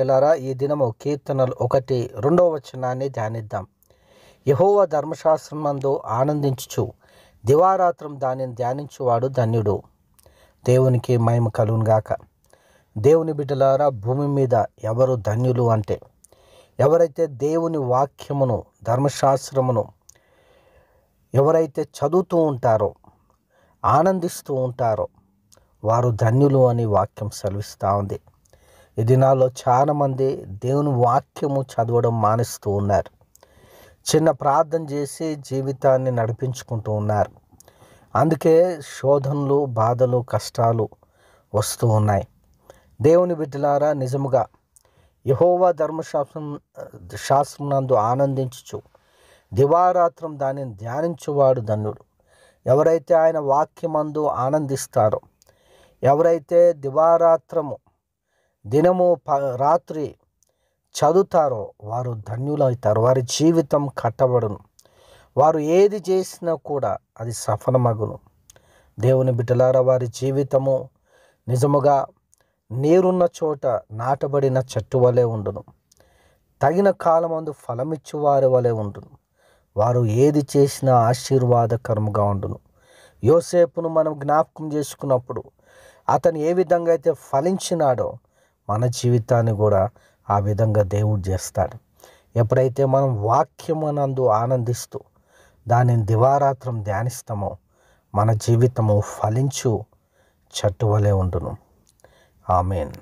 ప్రియులారా, ఈ దినము కీర్తనలు 1:2 ధ్యానిద్దాం. యెహోవా ధర్మశాస్త్రమందు ఆనందించుచు దివారాత్రం దానిని ధ్యానించువాడు ధన్యుడు. దేవునికి మహిమ కలుగునుగాక. దేవుని బిడ్డలారా, భూమి మీద ఎవరు ధన్యులు అంటే, ఎవరైతే దేవుని వాక్యమును, ధర్మశాస్త్రమును ఎవరైతే చదువుతూ ఉంటారో, ఆనందిస్తూ ఉంటారో వారు ధన్యులు అని వాక్యం సెలవిస్తూ ఉంది. ఈ దినాల్లో చాలామంది దేవుని వాక్యము చదవడం మానేస్తూ ఉన్నారు. చిన్న ప్రార్థన చేసి జీవితాన్ని నడిపించుకుంటూ ఉన్నారు. అందుకే శోధనలు, బాధలు, కష్టాలు వస్తూ ఉన్నాయి. దేవుని బిడ్డలారా, నిజముగా యెహోవా శాస్త్రమునందు ఆనందించుచు దివారాత్రం దానిని ధ్యానించువాడు ధన్యుడు. ఎవరైతే ఆయన వాక్యమందు ఆనందిస్తారో, ఎవరైతే దివారాత్రము దినము రాత్రి చదువుతారో వారు ధన్యులవుతారు. వారి జీవితం కట్టబడును. వారు ఏది చేసినా కూడా అది సఫలమగును. దేవుని బిడ్డలారా, వారి జీవితము నిజముగా నీరున్న చోట నాటబడిన చెట్టు వలె ఉండును. తగిన కాలమందు ఫలమిచ్చు వారి వలె ఉండును. వారు ఏది చేసినా ఆశీర్వాదకరముగా ఉండును. యోసేపును మనం జ్ఞాపకం చేసుకున్నప్పుడు అతను ఏ విధంగా అయితే ఫలించినాడో మన జీవితాన్ని కూడా ఆ విధంగా దేవుడు చేస్తాడు. ఎప్పుడైతే మనం వాక్యమునందు ఆనందిస్తూ దానిని దివారాత్రం ధ్యానిస్తామో మన జీవితము ఫలించు చెట్టు వలె ఉండును. ఆమేన్.